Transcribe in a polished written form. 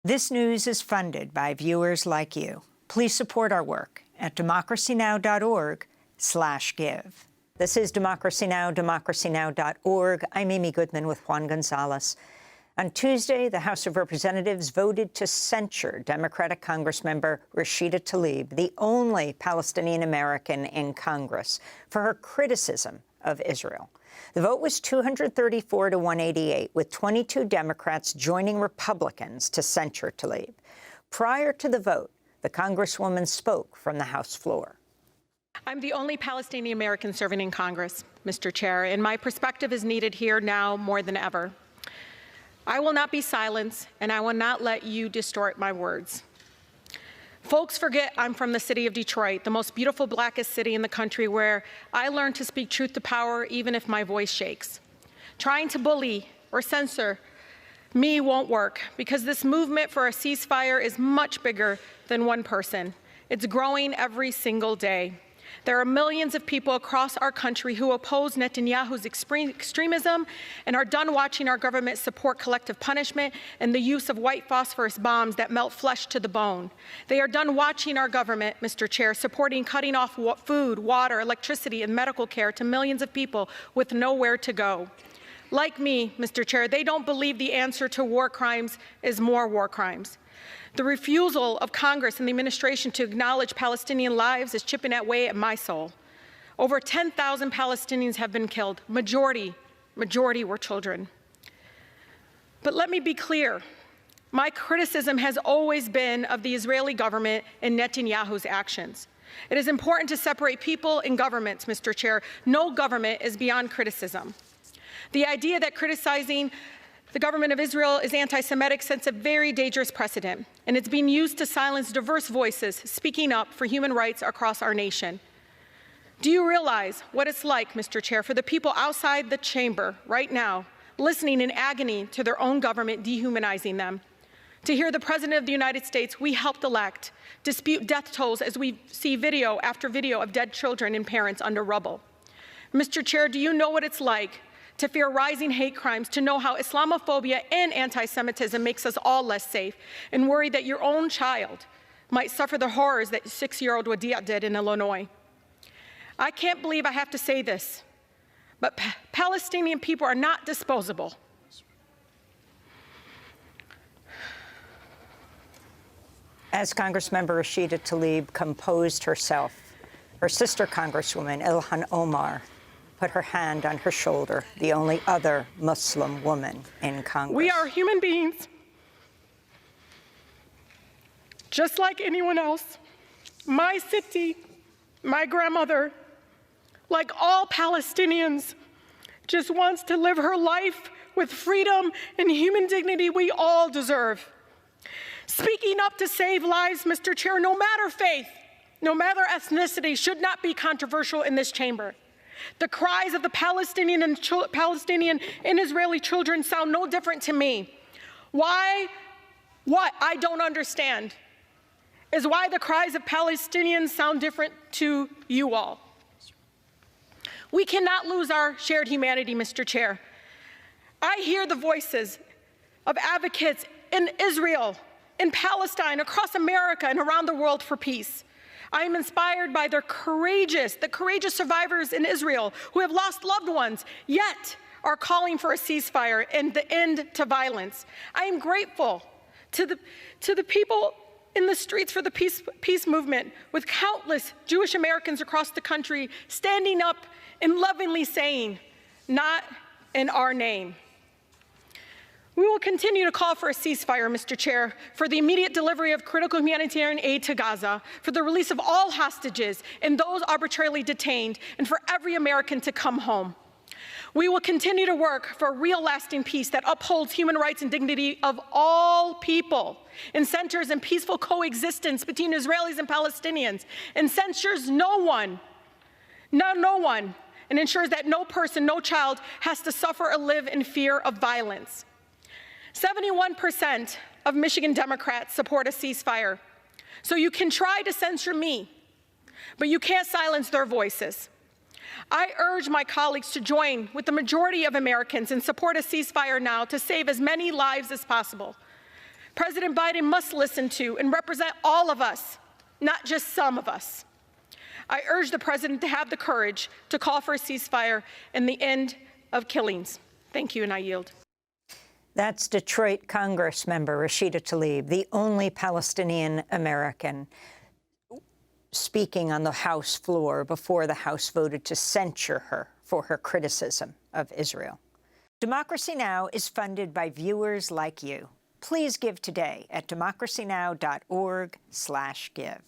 This news is funded by viewers like you. Please support our work at democracynow.org/give. This is Democracy Now!, democracynow.org. I'm Amy Goodman with Juan Gonzalez. On Tuesday, the House of Representatives voted to censure Democratic Congressmember Rashida Tlaib, the only Palestinian American in Congress, for her criticism of Israel. The vote was 234 to 188, with 22 Democrats joining Republicans to censure Tlaib. Prior to the vote, the Congresswoman spoke from the House floor. I'm the only Palestinian American serving in Congress, Mr. Chair, and my perspective is needed here now more than ever. I will not be silenced, and I will not let you distort my words. Folks forget I'm from the city of Detroit, the most beautiful, blackest city in the country, where I learned to speak truth to power even if my voice shakes. Trying to bully or censor me won't work, because this movement for a ceasefire is much bigger than one person. It's growing every single day. There are millions of people across our country who oppose Netanyahu's extremism and are done watching our government support collective punishment and the use of white phosphorus bombs that melt flesh to the bone. They are done watching our government, Mr. Chair, supporting cutting off food, water, electricity, and medical care to millions of people with nowhere to go. Like me, Mr. Chair, they don't believe the answer to war crimes is more war crimes. The refusal of Congress and the administration to acknowledge Palestinian lives is chipping away at my soul. Over 10,000 Palestinians have been killed. Majority were children. But let me be clear. My criticism has always been of the Israeli government and Netanyahu's actions. It is important to separate people and governments, Mr. Chair. No government is beyond criticism. The idea that criticizing the government of Israel is anti-Semitic sets a very dangerous precedent, and it's being used to silence diverse voices speaking up for human rights across our nation. Do you realize what it's like, Mr. Chair, for the people outside the chamber right now, listening in agony to their own government dehumanizing them? To hear the President of the United States we helped elect dispute death tolls as we see video after video of dead children and parents under rubble? Mr. Chair, do you know what it's like to fear rising hate crimes, to know how Islamophobia and anti-Semitism makes us all less safe, and worry that your own child might suffer the horrors that 6-year-old Wadia did in Illinois? I can't believe I have to say this, but Palestinian people are not disposable. As Congressmember Rashida Tlaib composed herself, her sister Congresswoman Ilhan Omar put her hand on her shoulder, the only other Muslim woman in Congress. We are human beings, just like anyone else. My city, my grandmother, like all Palestinians, just wants to live her life with freedom and human dignity we all deserve. Speaking up to save lives, Mr. Chair, no matter faith, no matter ethnicity, should not be controversial in this chamber. The cries of the Palestinian and Israeli children sound no different to me. What I don't understand is why the cries of Palestinians sound different to you all. We cannot lose our shared humanity, Mr. Chair. I hear the voices of advocates in Israel, in Palestine, across America, and around the world for peace. I am inspired by the courageous survivors in Israel who have lost loved ones, yet are calling for a ceasefire and the end to violence. I am grateful to the people in the streets for the peace movement, with countless Jewish Americans across the country standing up and lovingly saying, "Not in our name." We will continue to call for a ceasefire, Mr. Chair, for the immediate delivery of critical humanitarian aid to Gaza, for the release of all hostages and those arbitrarily detained, and for every American to come home. We will continue to work for a real lasting peace that upholds human rights and dignity of all people, and centers in peaceful coexistence between Israelis and Palestinians, and censures no one, and ensures that no person, no child has to suffer or live in fear of violence. 71% of Michigan Democrats support a ceasefire. So you can try to censure me, but you can't silence their voices. I urge my colleagues to join with the majority of Americans and support a ceasefire now to save as many lives as possible. President Biden must listen to and represent all of us, not just some of us. I urge the President to have the courage to call for a ceasefire and the end of killings. Thank you, and I yield. That's Detroit Congressmember Rashida Tlaib, the only Palestinian American, speaking on the House floor before the House voted to censure her for her criticism of Israel. Democracy Now! Is funded by viewers like you. Please give today at democracynow.org/give.